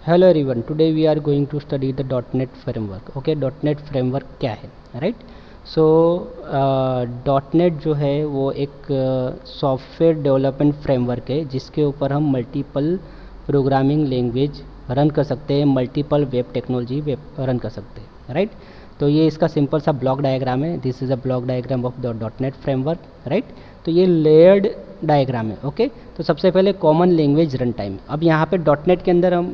Hello everyone, today we are going to study the dot net framework. Okay, dot net framework क्या है, right? So dot net जो है वो एक software development framework है जिसके ऊपर हम मल्टीपल प्रोग्रामिंग लैंग्वेज रन कर सकते हैं, मल्टीपल वेब टेक्नोलॉजी रन कर सकते हैं, राइट? तो ये इसका सिंपल सा ब्लॉक डायग्राम है. This is a block diagram of the dot net framework, right? तो ये लेयर्ड डायग्राम है. ओके, तो सबसे पहले कॉमन लैंग्वेज रन टाइम. अब यहाँ पे डॉट नेट के अंदर हम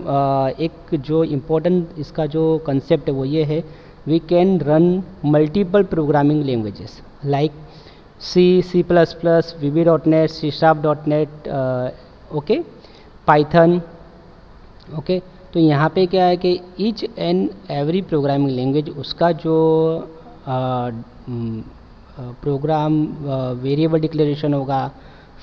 एक जो इम्पोर्टेंट इसका जो कंसेप्ट है वो ये है, we can run multiple programming languages like C plus plus, V dot net, C sharp dot net, okay, Python. Okay, तो यहाँ पे क्या है कि each and every programming language उसका जो प्रोग्राम वेरिएबल डिक्लेरेशन होगा,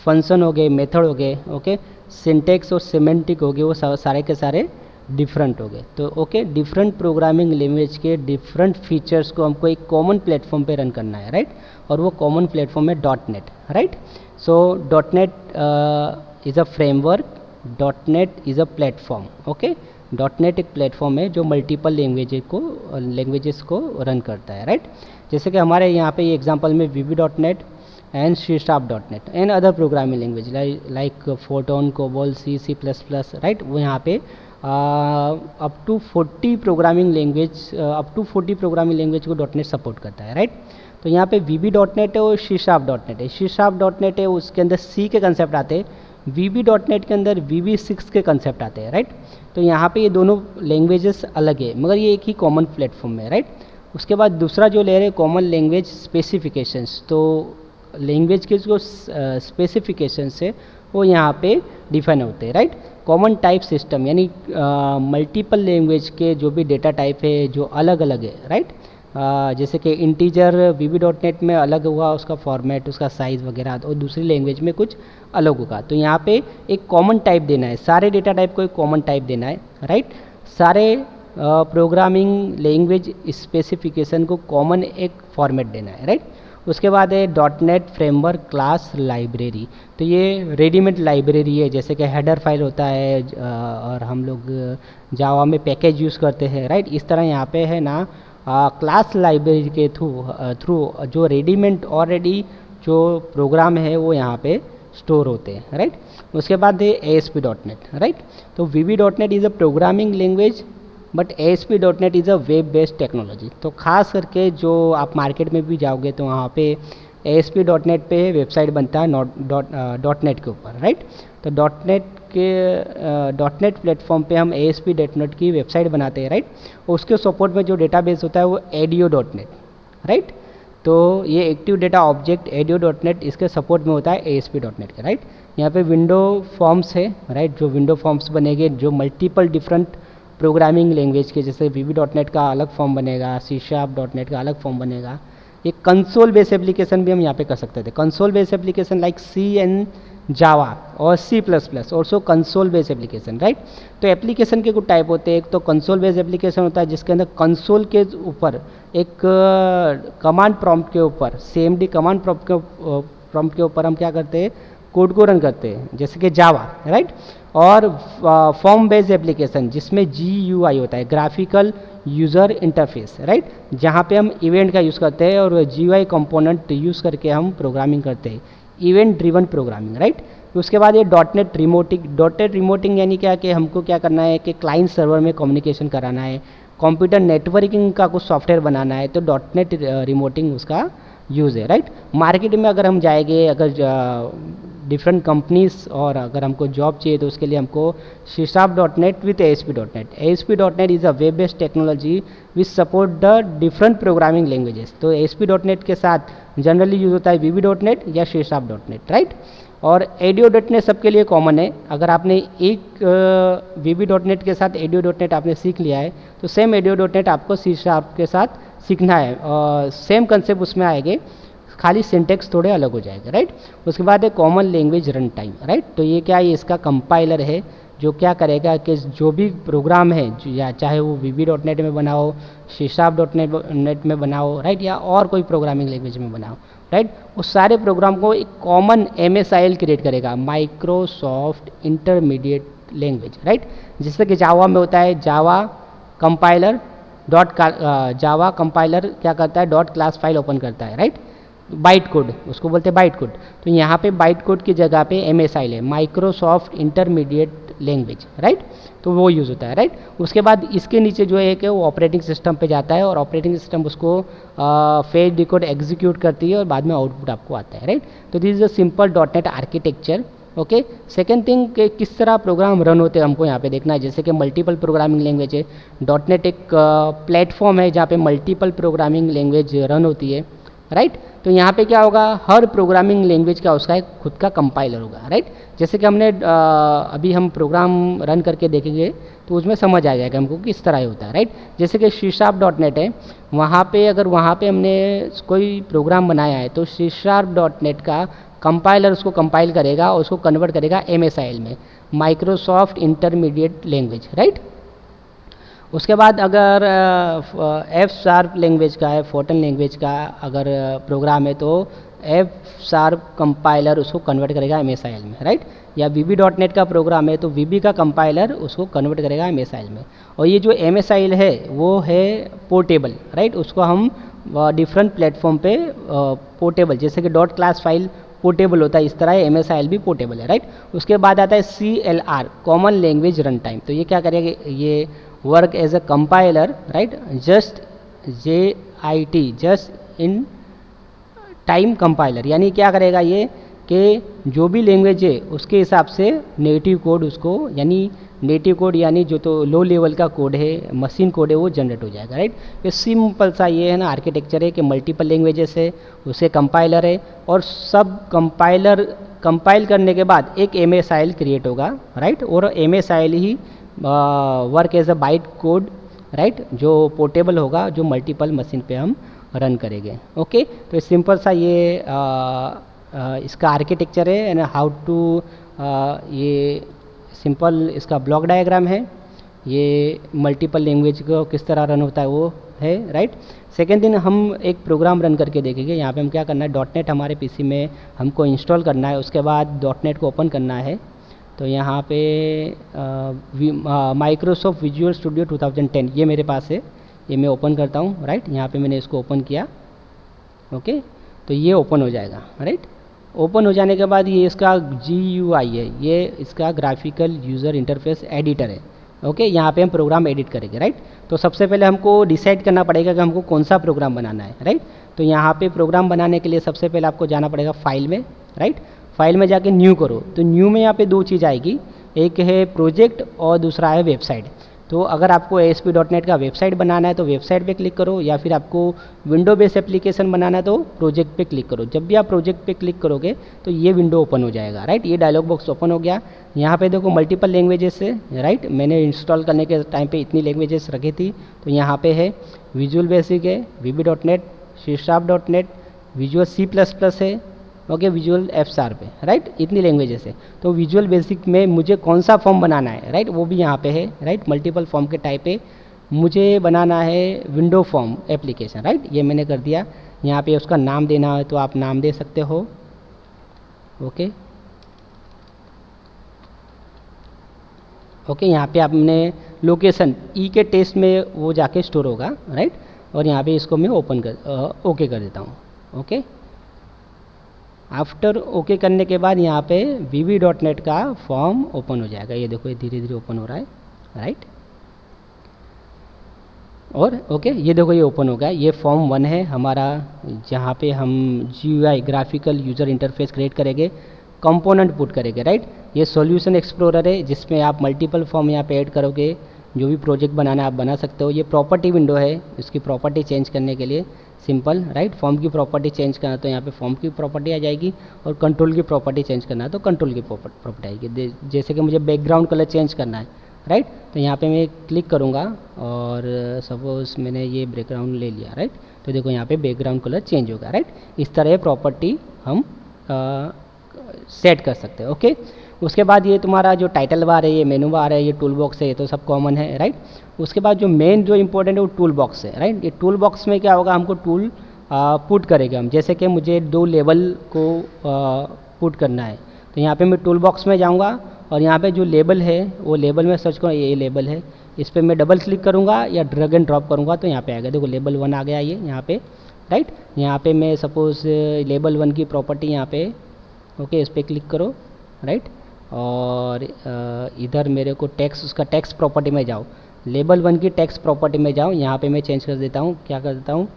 फंक्शन हो गए, मेथड हो गए, ओके, सिंटेक्स और सिमेंटिक हो गए, वो सारे के सारे डिफरेंट हो गए. तो ओके, डिफरेंट प्रोग्रामिंग लैंग्वेज के डिफरेंट फीचर्स को हमको एक कॉमन प्लेटफॉर्म पे रन करना है, राइट? और वो कॉमन प्लेटफॉर्म है dot net, right? So dot net is a framework, dot net is a platform. Okay, dot net एक प्लेटफॉर्म है जो मल्टीपल लैंग्वेजेस को रन करता है, राइट? जैसे कि हमारे यहाँ पे ये एग्जांपल में VB dot net and C sharp dot net and other programming language like Python, COBOL, C plus plus, right? वो यहाँ पे अप टू 40 प्रोग्रामिंग लैंग्वेज को डॉट नेट सपोर्ट करता है, राइट? तो यहाँ पे वीबी डॉट नेट है और सी शार्प डॉट नेट है. सी शार्प डॉट नेट है, उसके अंदर सी के कंसेप्ट आते हैं. वीबी डॉट नेट के अंदर VB6 के कंसेप्ट आते हैं, राइट? तो यहाँ पे ये दोनों लैंग्वेजेस अलग है मगर ये एक ही कॉमन प्लेटफॉर्म है, राइट? उसके बाद दूसरा जो लेयर है कॉमन लैंग्वेज स्पेसिफिकेशंस. तो लैंग्वेज के जो स्पेसिफिकेशंस है वो यहाँ पे डिफाइन होते हैं, राइट? कॉमन टाइप सिस्टम यानी मल्टीपल लैंग्वेज के जो भी डेटा टाइप है जो अलग अलग है, राइट? जैसे कि इंटीजर वीबी डॉट नेट में अलग होगा उसका फॉर्मेट, उसका साइज़ वगैरह, और दूसरी लैंग्वेज में कुछ अलग होगा. तो यहाँ पे एक कॉमन टाइप देना है, सारे डेटा टाइप को एक कॉमन टाइप देना है, राइट? सारे प्रोग्रामिंग लैंग्वेज स्पेसिफिकेशन को कॉमन एक फॉर्मेट देना है, राइट? उसके बाद है dot net framework class library. तो ये रेडीमेड लाइब्रेरी है, जैसे कि हेडर फाइल होता है और हम लोग जावा में पैकेज यूज़ करते हैं, राइट? इस तरह यहाँ पे है ना क्लास लाइब्रेरी के थ्रू जो रेडीमेड ऑलरेडी जो प्रोग्राम है वो यहाँ पे स्टोर होते हैं, राइट? उसके बाद है ASP.NET, राइट? तो VB.NET is a programming language but ASP.NET is a web based technology. तो खास करके जो आप मार्केट में भी जाओगे तो वहाँ पे ASP.NET पे वेबसाइट बनता है डॉट नेट के ऊपर, राइट? तो डॉट नेट प्लेटफॉर्म पे हम ASP.NET की वेबसाइट बनाते हैं, राइट? उसके सपोर्ट में जो डेटाबेस होता है वो ADO.NET, राइट? तो ये एक्टिव डेटा ऑब्जेक्ट ADO.NET इसके सपोर्ट में होता है ASP.NET का, राइट? यहाँ पे विंडो फॉर्म्स है, राइट? जो विंडो फॉर्म्स बनेंगे जो मल्टीपल डिफरेंट प्रोग्रामिंग लैंग्वेज के, जैसे VB.NET का अलग फॉर्म बनेगा, C Sharp.NET का अलग फॉर्म बनेगा. ये कंसोल बेस एप्लीकेशन भी हम यहाँ पे कर सकते थे. Console base application like C and Java और C++ also console base application, right? तो एप्लीकेशन के कुछ टाइप होते हैं. एक तो कंसोल बेस एप्लीकेशन होता है जिसके अंदर कंसोल के ऊपर एक कमांड प्रॉम्प्ट के ऊपर CMD कमांड प्रॉम्प्ट के ऊपर हम क्या करते हैं, कोड को रन करते हैं, जैसे कि जावा, राइट? और फॉर्म बेस्ड एप्लीकेशन जिसमें GUI होता है, ग्राफिकल यूज़र इंटरफेस, राइट? जहाँ पे हम इवेंट का यूज़ करते हैं और GUI कंपोनेंट यूज़ करके हम प्रोग्रामिंग करते हैं, इवेंट ड्रिवन प्रोग्रामिंग, राइट? उसके बाद ये डॉट नेट रिमोटिंग यानी क्या कि हमको क्या करना है कि क्लाइंट सर्वर में कम्युनिकेशन कराना है, कंप्यूटर नेटवर्किंग का कुछ सॉफ्टवेयर बनाना है, तो डॉट नेट रिमोटिंग उसका यूज़ है, राइट? मार्केट में अगर हम जाएंगे, अगर डिफरेंट कंपनीज और अगर हमको जॉब चाहिए तो उसके लिए हमको C Sharp.NET with ASP.NET. ASP.NET is a web based technology which support the different programming languages. तो ASP.NET के साथ जनरली यूज़ होता है VB.NET या C Sharp.NET, राइट? और ADO.NET सबके लिए कॉमन है. अगर आपने एक VB.NET के साथ ADO.NET आपने सीख लिया है तो सेम ADO.NET आपको C Sharp के साथ सीखना है और सेम कंसेप्ट उसमें आएंगे, खाली सिंटेक्स थोड़े अलग हो जाएगा, राइट? उसके बाद है common language run time, right? तो ये क्या है, इसका कंपाइलर है जो क्या करेगा कि जो भी प्रोग्राम है या चाहे वो VB.NET में बनाओ, C Sharp.NET में बनाओ, राइट? या और कोई प्रोग्रामिंग लैंग्वेज में बनाओ, राइट? उस सारे प्रोग्राम को एक कॉमन MSIL क्रिएट करेगा, माइक्रोसॉफ्ट इंटरमीडिएट लैंग्वेज, राइट। जैसे कि जावा में होता है जावा कंपाइलर जावा कंपाइलर क्या करता है, डॉट क्लास फाइल ओपन करता है, राइट। बाइट कोड उसको बोलते हैं बाइट कोड। तो यहाँ पे बाइट कोड की जगह पे MSIL है, माइक्रोसॉफ्ट इंटरमीडिएट लैंग्वेज, राइट। तो वो यूज़ होता है, राइट। उसके बाद इसके नीचे जो है कि वो ऑपरेटिंग सिस्टम पे जाता है और ऑपरेटिंग सिस्टम उसको फेच डिकोड एग्जीक्यूट करती है और बाद में आउटपुट आपको आता है, राइट। तो this is a simple .NET architecture. Okay, second thing कि किस तरह प्रोग्राम रन होते हैं हमको यहाँ पे देखना है। जैसे कि मल्टीपल प्रोग्रामिंग लैंग्वेज है, .NET एक प्लेटफॉर्म है जहाँ पे मल्टीपल प्रोग्रामिंग लैंग्वेज रन होती है, राइट। तो यहाँ पे क्या होगा, हर प्रोग्रामिंग लैंग्वेज का उसका एक खुद का कंपाइलर होगा, राइट। जैसे कि हमने अभी हम प्रोग्राम रन करके देखेंगे तो उसमें समझ आ जाएगा हमको किस तरह होता है, राइट। जैसे कि C#.NET है, वहाँ पे अगर वहाँ पे हमने कोई प्रोग्राम बनाया है तो C#.NEट का कंपाइलर उसको कंपाइल करेगा और उसको कन्वर्ट करेगा MSIL में, माइक्रोसॉफ्ट इंटरमीडिएट लैंग्वेज, राइट। उसके बाद अगर F# लैंग्वेज का है, फोर्टन लैंग्वेज का अगर प्रोग्राम है तो F# कंपाइलर उसको कन्वर्ट करेगा MSIL में, राइट। या VB.NET का प्रोग्राम है तो VB का कंपाइलर उसको कन्वर्ट करेगा MSIL में। और ये जो MSIL है वो है पोर्टेबल, राइट। उसको हम डिफरेंट प्लेटफॉर्म पे पोर्टेबल, जैसे कि डॉट क्लास फाइल पोर्टेबल होता है, इस तरह MSIL भी पोर्टेबल है, राइट। उसके बाद आता है CLR, common language run time. तो ये क्या करेगा, ये work as a compiler, right, just JIT, just in time compiler. यानी क्या करेगा ये कि जो भी लैंग्वेज है उसके हिसाब से नेटिव कोड उसको, यानी नेटिव कोड यानी जो तो लो लेवल का कोड है, मशीन कोड है, वो जनरेट हो जाएगा, राइट। ये सिंपल सा ये है ना आर्किटेक्चर है कि मल्टीपल लैंग्वेजेस है, उसके कंपाइलर है और सब कंपाइलर कंपाइल करने के बाद एक MSIL क्रिएट होगा, राइट। और MSIL ही work as a byte code, right, जो पोर्टेबल होगा, जो मल्टीपल मशीन पे हम रन करेंगे। ओके, तो सिंपल सा ये इसका आर्किटेक्चर है एंड हाउ टू, ये सिंपल इसका ब्लॉक डायग्राम है, ये मल्टीपल लैंग्वेज को किस तरह रन होता है वो है, राइट। सेकेंड दिन हम एक प्रोग्राम रन करके देखेंगे। यहाँ पे हम क्या करना है, .NET हमारे PC में हमको इंस्टॉल करना है, उसके बाद .NET को ओपन करना है। तो यहाँ पे माइक्रोसॉफ्ट विजुअल स्टूडियो 2010 ये मेरे पास है, ये मैं ओपन करता हूँ, राइट। यहाँ पे मैंने इसको ओपन किया, ओके। तो ये ओपन हो जाएगा, राइट। ओपन हो जाने के बाद ये इसका GUI है, ये इसका ग्राफिकल यूज़र इंटरफेस एडिटर है, ओके। यहाँ पे हम प्रोग्राम एडिट करेंगे, राइट। तो सबसे पहले हमको डिसाइड करना पड़ेगा कि हमको कौन सा प्रोग्राम बनाना है, राइट। तो यहाँ पे प्रोग्राम बनाने के लिए सबसे पहले आपको जाना पड़ेगा फाइल में, राइट। फाइल में जाके न्यू करो। तो न्यू में यहाँ पे दो चीज़ आएगी, एक है प्रोजेक्ट और दूसरा है वेबसाइट। तो अगर आपको ASP.NET का वेबसाइट बनाना है तो वेबसाइट पे क्लिक करो, या फिर आपको विंडो बेस एप्लीकेशन बनाना है तो प्रोजेक्ट पे क्लिक करो। जब भी आप प्रोजेक्ट पे क्लिक करोगे तो ये विंडो ओपन हो जाएगा, राइट। ये डायलॉग बॉक्स ओपन हो गया। यहाँ पे देखो मल्टीपल लैंग्वेजेस है, राइट। मैंने इंस्टॉल करने के टाइम पे इतनी लैंग्वेजेस रखी थी। तो यहाँ पे है विजुअल बेसिक है, VB.NET, C#.NET, विजुअल C++ है, ओके, विजुअल F# है, राइट। इतनी लैंग्वेजेस है। तो विजुअल बेसिक में मुझे कौन सा फॉर्म बनाना है, राइट, वो भी यहाँ पे है, राइट। मल्टीपल फॉर्म के टाइप पे मुझे बनाना है विंडो फॉर्म एप्लीकेशन, राइट। ये मैंने कर दिया। यहाँ पे उसका नाम देना है तो आप नाम दे सकते हो, ओके ओके। यहाँ पे आपने लोकेशन ई के टेस्ट में वो जाके स्टोर होगा, राइट। और यहाँ पे इसको मैं ओके कर देता हूँ, ओके। आफ्टर ओके करने के बाद यहाँ पे VB.NET का फॉर्म ओपन हो जाएगा। ये देखो ये धीरे धीरे ओपन हो रहा है, राइट। और ओके, ये देखो ये ओपन हो गया। ये फॉर्म 1 है हमारा, जहाँ पे हम GUI graphical user interface create करेंगे, कंपोनेंट पुट करेंगे, राइट। ये सॉल्यूशन एक्सप्लोरर है जिसमें आप मल्टीपल फॉर्म यहाँ पे ऐड करोगे, जो भी प्रोजेक्ट बनाना है आप बना सकते हो। ये प्रॉपर्टी विंडो है, इसकी प्रॉपर्टी चेंज करने के लिए सिंपल, राइट। फॉर्म की प्रॉपर्टी चेंज करना तो यहाँ पे फॉर्म की प्रॉपर्टी आ जाएगी, और कंट्रोल की प्रॉपर्टी चेंज करना है तो कंट्रोल की प्रॉपर्टी आएगी। जैसे कि मुझे बैकग्राउंड कलर चेंज करना है, राइट। तो यहाँ पे मैं क्लिक करूँगा और सपोज मैंने ये बैकग्राउंड ले लिया, राइट। तो देखो यहाँ पे बैकग्राउंड कलर चेंज होगा, राइट। इस तरह प्रॉपर्टी हम सेट कर सकते हैं, ओके। उसके बाद ये तुम्हारा जो टाइटल बार है, ये मेनू बार है, ये टूल बॉक्स है, ये तो सब कॉमन है, राइट। उसके बाद जो मेन जो इंपॉर्टेंट है वो टूल बॉक्स है, राइट। ये टूल बॉक्स में क्या होगा, हमको टूल पुट करेंगे हम। जैसे कि मुझे 2 लेवल को पुट करना है, तो यहाँ पे मैं टूल बॉक्स में जाऊँगा और यहाँ पे जो लेबल है वो लेबल में सर्च करूँ, ये लेबल है, इस पर मैं डबल क्लिक करूँगा या ड्रैग एंड ड्रॉप करूँगा तो यहाँ पे आएगा। देखो लेबल 1 आ गया ये यहाँ पे, राइट। यहाँ पे मैं सपोज लेबल 1 की प्रॉपर्टी यहाँ पे, ओके, इस पर क्लिक करो, राइट। और इधर मेरे को टेक्स्ट, उसका टेक्स्ट प्रॉपर्टी में जाओ, लेबल 1 की टेक्स्ट प्रॉपर्टी में जाओ, यहाँ पे मैं चेंज कर देता हूँ, क्या कर देता हूँ,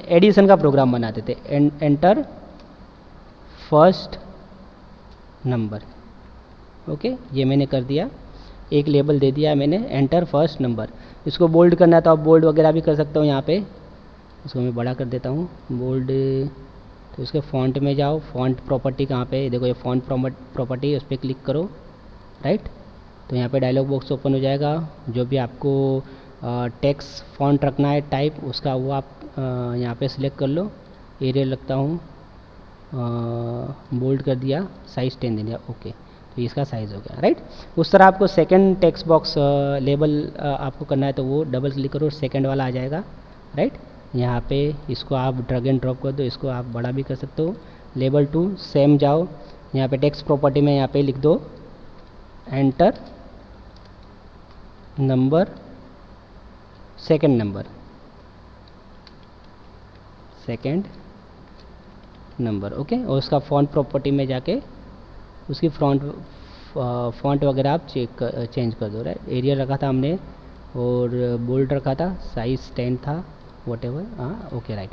एडिशन का प्रोग्राम बना देते, एंटर फर्स्ट नंबर, ओके, ये मैंने कर दिया, एक लेबल दे दिया मैंने, एंटर फर्स्ट नंबर। इसको बोल्ड करना है तो आप बोल्ड वगैरह भी कर सकते हो यहाँ पे, इसको मैं बड़ा कर देता हूँ बोल्ड। तो इसके फॉन्ट में जाओ, फॉन्ट प्रॉपर्टी कहाँ पे, देखो ये फॉन्ट प्रॉपर्टी, उस पर क्लिक करो, राइट। तो यहाँ पे डायलॉग बॉक्स ओपन हो जाएगा, जो भी आपको टेक्स्ट फॉन्ट रखना है टाइप उसका वो आप यहाँ पे सिलेक्ट कर लो। एरियल रखता हूँ, बोल्ड कर दिया, साइज़ 10 दे दिया, ओके, तो इसका साइज़ हो गया, राइट। उस तरह आपको सेकंड टेक्स्ट बॉक्स लेबल आपको करना है तो वो डबल क्लिक करो, सेकंड वाला आ जाएगा, राइट। यहाँ पे इसको आप ड्रैग एंड ड्रॉप कर दो, इसको आप बड़ा भी कर सकते हो। लेबल 2 सेम जाओ, यहाँ पे टेक्स्ट प्रॉपर्टी में यहाँ पे लिख दो enter number, second number, second number, okay. और उसका फॉन्ट प्रॉपर्टी में जाके उसकी फॉन्ट वगैरह आप चेंज कर दो, राइट। एरियल रखा था हमने और बोल्ड रखा था, साइज़ 10 था, वटेवर, हाँ, ओके, राइट।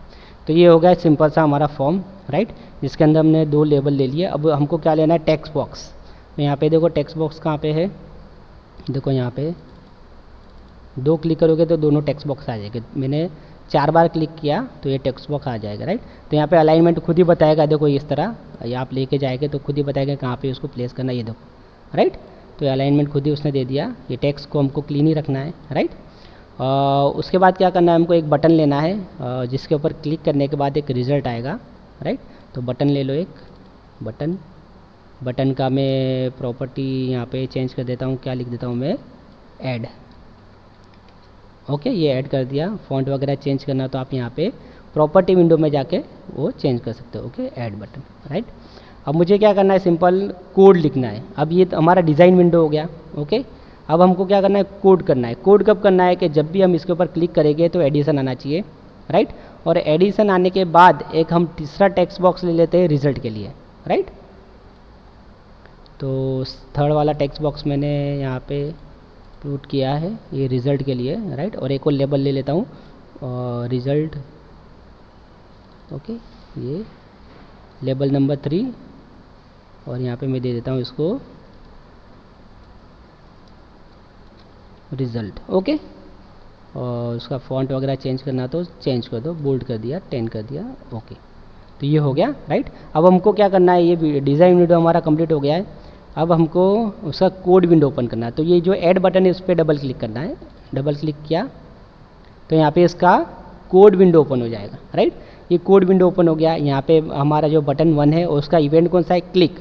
तो ये हो गया सिंपल सा हमारा फॉर्म, राइट, जिसके अंदर हमने 2 लेबल ले लिए। अब हमको क्या लेना है, टेक्स्ट बॉक्स। तो यहाँ पे देखो टेक्स्ट बॉक्स कहाँ पे है, देखो यहाँ पे 2 क्लिक करोगे तो दोनों टेक्स्ट बॉक्स आ जाएंगे। मैंने 4 बार क्लिक किया तो ये टेक्स्ट बॉक्स आ जाएगा, राइट। तो यहाँ पे अलाइनमेंट खुद ही बताएगा, देखो इस तरह ये आप लेके जाएंगे तो खुद ही बताएगा कहाँ पे उसको प्लेस करना है, ये देखो, राइट। तो अलाइनमेंट खुद ही उसने दे दिया, ये टेक्स्ट को हमको क्लीन ही रखना है, राइट। उसके बाद क्या करना है, हमको एक बटन लेना है जिसके ऊपर क्लिक करने के बाद एक रिज़ल्ट आएगा, राइट। तो बटन ले लो, एक बटन का मैं प्रॉपर्टी यहाँ पे चेंज कर देता हूँ, क्या लिख देता हूँ मैं, ऐड, ओके, ये ऐड कर दिया। फॉन्ट वगैरह चेंज करना तो आप यहाँ पे प्रॉपर्टी विंडो में जाके वो चेंज कर सकते हो, ओके, ऐड बटन, राइट। अब मुझे क्या करना है, सिंपल कोड लिखना है। अब ये तो हमारा डिज़ाइन विंडो हो गया, ओके। अब हमको क्या करना है, कोड करना है। कोड कब करना है कि जब भी हम इसके ऊपर क्लिक करेंगे तो एडिशन आना चाहिए, राइट। और एडिशन आने के बाद एक हम तीसरा टेक्स्ट बॉक्स ले लेते हैं रिजल्ट के लिए, राइट। तो थर्ड वाला टेक्स्ट बॉक्स मैंने यहाँ पे पुट किया है, ये रिज़ल्ट के लिए, राइट। और एक और लेबल ले लेता हूँ रिज़ल्ट, ओके, ये लेबल नंबर 3, और यहाँ पे मैं दे देता हूँ इसको रिज़ल्ट, ओके। और उसका फॉन्ट वगैरह चेंज करना तो चेंज कर दो, बोल्ड कर दिया, 10 कर दिया, ओके। तो ये हो गया, राइट। अब हमको क्या करना है, ये डिज़ाइन विंडो हमारा कंप्लीट हो गया है। अब हमको उसका कोड विंडो ओपन करना है। तो ये जो ऐड बटन है उस पर डबल क्लिक करना है, डबल क्लिक किया तो यहाँ पे इसका कोड विंडो ओपन हो जाएगा, राइट। ये कोड विंडो ओपन हो गया। यहाँ पे हमारा जो बटन 1 है उसका इवेंट कौन सा है, क्लिक।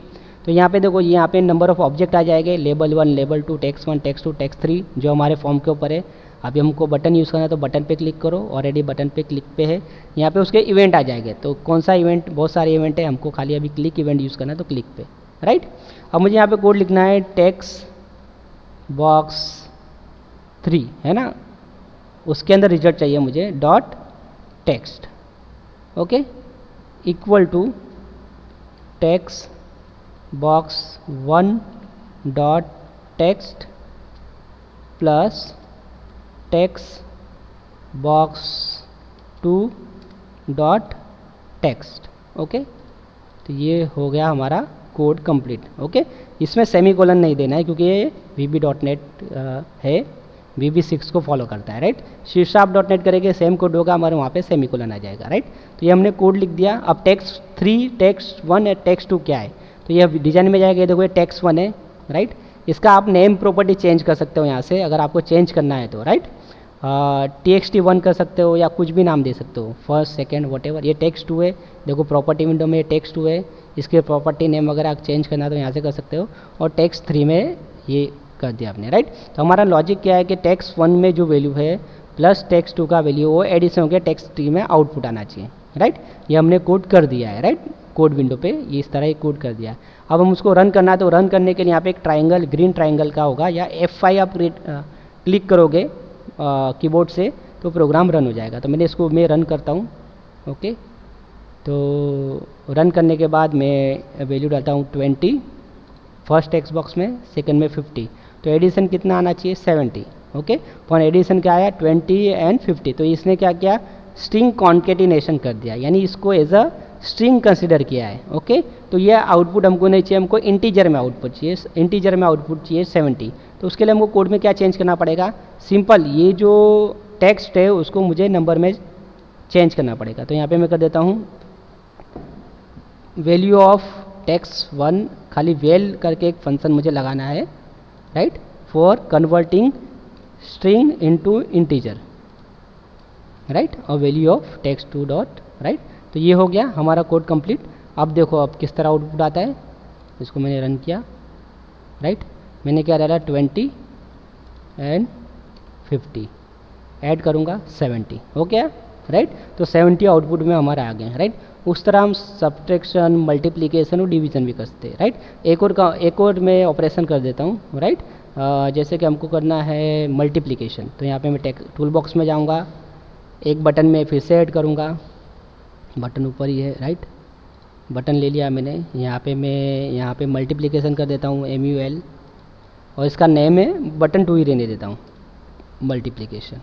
तो यहाँ पे देखो यहाँ पे नंबर ऑफ ऑब्जेक्ट आ जाएंगे, label 1, label 2, text 1, text 2, text 3, जो हमारे फॉर्म के ऊपर है। अभी हमको बटन यूज़ करना है तो बटन पे क्लिक करो, ऑलरेडी बटन पे क्लिक पे है। यहाँ पे उसके इवेंट आ जाएंगे, तो कौन सा इवेंट, बहुत सारे इवेंट है, हमको खाली अभी क्लिक इवेंट यूज़ करना है तो क्लिक पे, राइट। अब मुझे यहाँ पे कोड लिखना है टेक्स्ट बॉक्स 3, है ना, उसके अंदर रिजल्ट चाहिए मुझे, dot text, okay, equal to text box 1 dot text plus text box 2 dot text, okay. तो ये हो गया हमारा कोड कंप्लीट, ओके। इसमें सेमीकोलन नहीं देना है क्योंकि ये VB.NET है, VB6 को फॉलो करता है, राइट। C#.NET करेंगे सेम कोड होगा हमारे, वहाँ पे सेमीकोलन आ जाएगा, राइट। तो ये हमने कोड लिख दिया। अब टेक्स्ट 3, टेक्स्ट 1 और टेक्स्ट 2 क्या है, तो ये डिजाइन में जाएगा, देखो ये टेक्स्ट 1 है, राइट। इसका आप नेम प्रॉपर्टी चेंज कर सकते हो यहाँ से, अगर आपको चेंज करना है तो, राइट। TXT1 कर सकते हो या कुछ भी नाम दे सकते हो, फर्स्ट सेकंड वटेवर। ये टेक्स्ट 2 है, देखो प्रॉपर्टी विंडो में टेक्स्ट 2 है, इसके प्रॉपर्टी नेम वगैरह आप चेंज करना तो यहाँ से कर सकते हो। और टेक्स्ट 3 में ये कर दिया आपने, राइट। तो हमारा लॉजिक क्या है कि टेक्स्ट 1 में जो वैल्यू है प्लस टेक्स्ट 2 का वैल्यू वो एडिशन होकर टेक्स्ट 3 में आउटपुट आना चाहिए, राइट। ये हमने कोड कर दिया है, राइट। कोड विंडो पे ये इस तरह एक कोड कर दिया। अब हम उसको रन करना है, तो रन करने के लिए यहाँ पे एक ट्राइंगल, ग्रीन ट्राइंगल का होगा, या F5 आप क्लिक करोगे कीबोर्ड से तो प्रोग्राम रन हो जाएगा। तो मैं रन करता हूँ। ओके, तो रन करने के बाद मैं वैल्यू डालता हूँ 20 फर्स्ट टेक्स्ट बॉक्स में, सेकंड में 50। तो एडिशन कितना आना चाहिए? 70। ओके, पर एडिशन क्या आया? 20 एंड 50। तो इसने क्या किया? स्ट्रिंग कॉन्केटिनेशन कर दिया, यानी इसको एज अ स्ट्रिंग कंसिडर किया है। ओके, तो ये आउटपुट हमको नहीं चाहिए, हमको इंटीजर में आउटपुट चाहिए, इंटीजर में आउटपुट चाहिए 70। तो उसके लिए हमको कोड में क्या चेंज करना पड़ेगा? सिंपल ये जो टेक्स्ट है उसको मुझे नंबर में चेंज करना पड़ेगा। तो यहाँ पे मैं कर देता हूँ वैल्यू ऑफ टेक्स्ट 1, खाली वेल करके एक फंक्शन मुझे लगाना है, right, for converting string into integer, right, और value of text 2 dot, right. तो ये हो गया हमारा कोड कंप्लीट। अब देखो अब किस तरह आउटपुट आता है। इसको मैंने रन किया, राइट, मैंने क्या डाला? 20 एंड 50, ऐड करूँगा 70, हो गया, राइट। तो 70 आउटपुट में हमारा आ गए, राइट। उस तरह हम सब्ट्रैक्शन, मल्टीप्लिकेशन और डिवीजन भी करते हैं, राइट। एक और मैं ऑपरेशन कर देता हूँ, राइट। जैसे कि हमको करना है मल्टीप्लिकेशन, तो यहाँ पे मैं टूल बॉक्स में जाऊँगा, एक बटन में फिर से ऐड करूँगा, बटन ऊपर ही है, राइट, बटन ले लिया मैंने। यहाँ पे मल्टीप्लिकेशन कर देता हूँ MUL, और इसका नेम है बटन 2 ही रहने देता हूँ, मल्टीप्लिकेशन।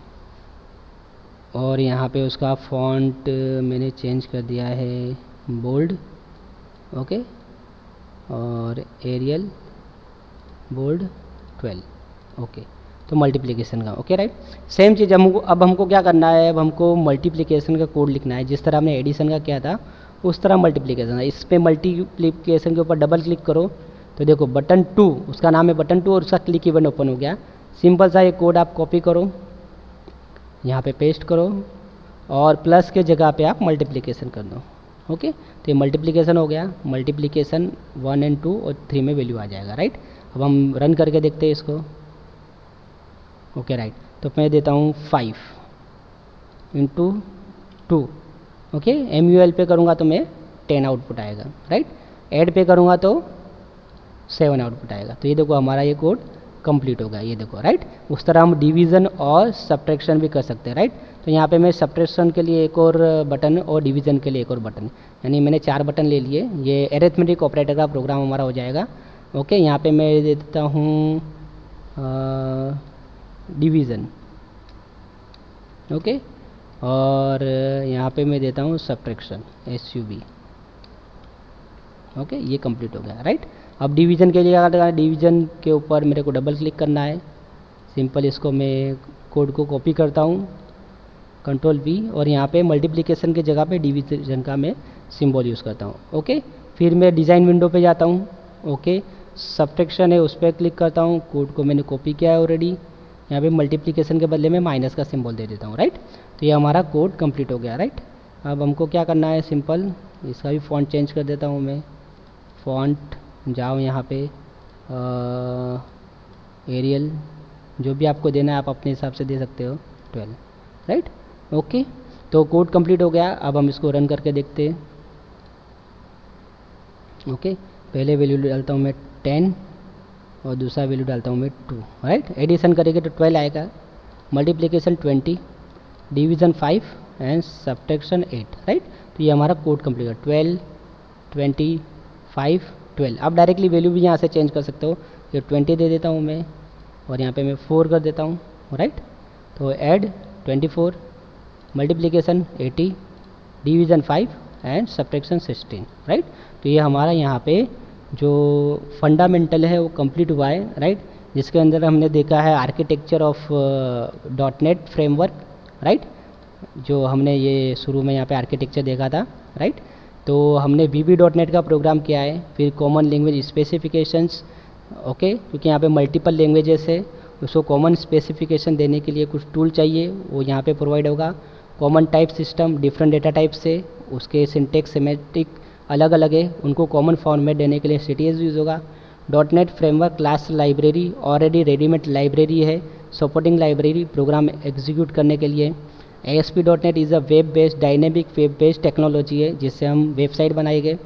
और यहाँ पे उसका फॉन्ट मैंने चेंज कर दिया है बोल्ड, ओके, और एरियल बोल्ड 12, ओके। तो मल्टीप्लिकेशन का, ओके, राइट। सेम चीज़ अब हमको क्या करना है? अब हमको मल्टीप्लिकेशन का कोड लिखना है, जिस तरह हमने एडिशन का किया था उस तरह मल्टीप्लिकेशन है। इस पर मल्टीप्लिकेशन के ऊपर डबल क्लिक करो तो देखो बटन 2, उसका नाम है बटन 2, और उसका क्लिक इवेंट ओपन हो गया। सिंपल सा ये कोड आप कॉपी करो, यहाँ पे पेस्ट करो, और प्लस के जगह पे आप मल्टीप्लिकेशन कर दो, ओके। तो ये मल्टीप्लिकेशन हो गया, मल्टीप्लिकेशन 1 और 2 और 3 में वैल्यू आ जाएगा, राइट। अब हम रन करके देखते हैं इसको, ओके, राइट। तो मैं देता हूँ 5 इंटू 2, ओके। MUL पे करूँगा तो मैं 10 आउटपुट आएगा, राइट। ऐड पे करूँगा तो 7 आउटपुट आएगा। तो ये देखो हमारा ये कोड कंप्लीट हो गया, ये देखो, राइट। उस तरह हम डिवीज़न और सब्ट्रैक्शन भी कर सकते हैं, राइट। तो यहाँ पे मैं सब्ट्रैक्शन के लिए एक और बटन और डिवीज़न के लिए एक और बटन, यानी मैंने 4 बटन ले लिए। ये अरिथमेटिक ऑपरेटर का प्रोग्राम हमारा हो जाएगा, ओके। यहाँ पे मैं दे देता हूँ डिवीज़न, ओके, और यहाँ पे मैं देता हूँ सब्ट्रैक्शन, SUB, ओके। ये कंप्लीट हो गया, राइट। अब डिवीज़न के लिए अगर डिवीज़न के ऊपर मेरे को डबल क्लिक करना है, सिंपल इसको मैं कोड को कॉपी करता हूँ, Ctrl+V, और यहाँ पे मल्टीप्लिकेशन की जगह पे डिवीज़न का मैं सिंबल यूज़ करता हूँ, ओके। फिर मैं डिज़ाइन विंडो पे जाता हूँ, ओके, सब्ट्रैक्शन है उस पर क्लिक करता हूँ, कोड को मैंने कॉपी किया है ऑलरेडी, यहाँ पे मल्टीप्लिकेशन के बदले में माइनस का सिंबल दे देता हूँ, राइट। तो ये हमारा कोड कंप्लीट हो गया, राइट। अब हमको क्या करना है? सिंपल इसका भी फ़ॉन्ट चेंज कर देता हूँ मैं, फ़ॉन्ट जाओ यहाँ पे एरियल, जो भी आपको देना है आप अपने हिसाब से दे सकते हो, 12, राइट, ओके। तो कोड कंप्लीट हो गया। अब हम इसको रन करके देखते हैं, ओके। पहले वैल्यू डालता हूँ मैं 10 और दूसरा वैल्यू डालता हूँ मैं 2, राइट। एडिशन करेंगे तो 12 आएगा, multiplication 20, division 5 and subtraction 8, right. तो ये हमारा कोड कंप्लीट है, 12, 20, 5, 12। आप डायरेक्टली वैल्यू भी यहाँ से चेंज कर सकते हो। ये 20 दे देता हूँ मैं, और यहाँ पे मैं 4 कर देता हूँ, राइट। तो add 24, multiplication 80, division 5 and subtraction 16, right. तो ये हमारा यहाँ पे जो फंडामेंटल है वो कंप्लीट हुआ है, राइट। जिसके अंदर हमने देखा है architecture of .NET framework, right. जो हमने ये शुरू में यहाँ पे आर्किटेक्चर देखा था, राइट। तो हमने VB.NET का प्रोग्राम किया है, फिर कॉमन लैंग्वेज स्पेसिफिकेशंस, ओके, क्योंकि यहाँ पे मल्टीपल लैंग्वेजेस है, उसको कॉमन स्पेसिफिकेशन देने के लिए कुछ टूल चाहिए, वो यहाँ पे प्रोवाइड होगा। Common type system, different data type से उसके सिंटेक्स सिमेट्रिक अलग अलग है, उनको कॉमन फॉर्मेट देने के लिए CTS यूज़ होगा। .NET framework class library already readymade library है, सपोर्टिंग लाइब्रेरी प्रोग्राम एग्जीक्यूट करने के लिए। ASP.NET is a web based dynamic web based technology है, जिससे हम वेबसाइट बनाएंगे।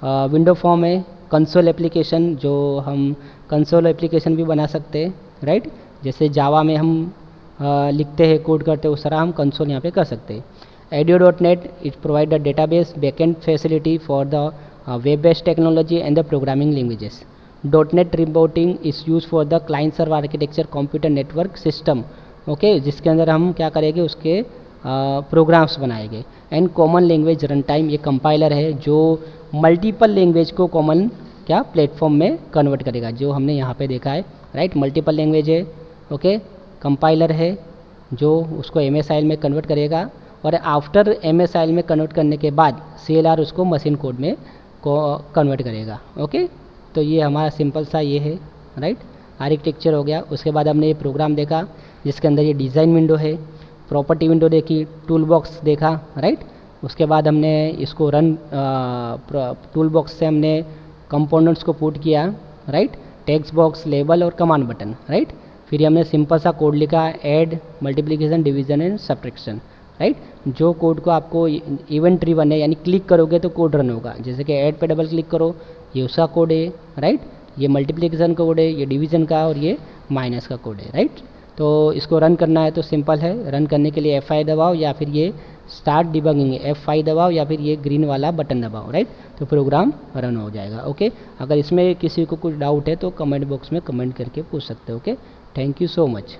विंडो फॉर्म है, कंसोल एप्लीकेशन, जो हम कंसोल एप्लीकेशन भी बना सकते हैं, राइट। जैसे जावा में हम लिखते हैं, कोड करते हैं, उस तरह हम कंसोल यहाँ पे कर सकते हैं। ADO.NET it provide a database backend facility for the web-based technology and the programming languages. .NET reporting is used for the client server architecture computer network system, okay, जिसके अंदर हम क्या करेंगे, उसके प्रोग्राम्स बनाएंगे। And common language run time, ये compiler है जो मल्टीपल लैंग्वेज को कॉमन क्या प्लेटफॉर्म में कन्वर्ट करेगा, जो हमने यहाँ पे देखा है, राइट। मल्टीपल लैंग्वेज है, ओके, कंपाइलर है जो उसको MSIL में कन्वर्ट करेगा, और आफ्टर MSIL में कन्वर्ट करने के बाद CLR उसको मशीन कोड में कन्वर्ट करेगा, ओके। तो ये हमारा सिंपल सा ये है, राइट, आर्किटेक्चर हो गया। उसके बाद हमने ये प्रोग्राम देखा जिसके अंदर ये डिज़ाइन विंडो है, प्रॉपर्टी विंडो देखी, टूल बॉक्स देखा, राइट। उसके बाद हमने इसको रन टूल बॉक्स से हमने कंपोनेंट्स को पुट किया, राइट, टेक्स्ट बॉक्स, लेबल और कमांड बटन, राइट। फिर हमने सिंपल सा कोड लिखा, add, multiplication, division and subtraction, right. जो कोड को आपको इवेंट ड्रिवन है, यानी क्लिक करोगे तो कोड रन होगा। जैसे कि ऐड पे डबल क्लिक करो, ये उसका कोड है, राइट। ये मल्टीप्लिकेशन का कोड है, ये डिवीजन का, और ये माइनस का कोड है, राइट। तो इसको रन करना है तो सिंपल है, रन करने के लिए F5 दबाओ, या फिर ये स्टार्ट डिबगिंग F5 दबाओ, या फिर ये ग्रीन वाला बटन दबाओ, राइट। तो प्रोग्राम रन हो जाएगा, ओके। अगर इसमें किसी को कुछ डाउट है तो कमेंट बॉक्स में कमेंट करके पूछ सकते हो, okay. Thank you so much.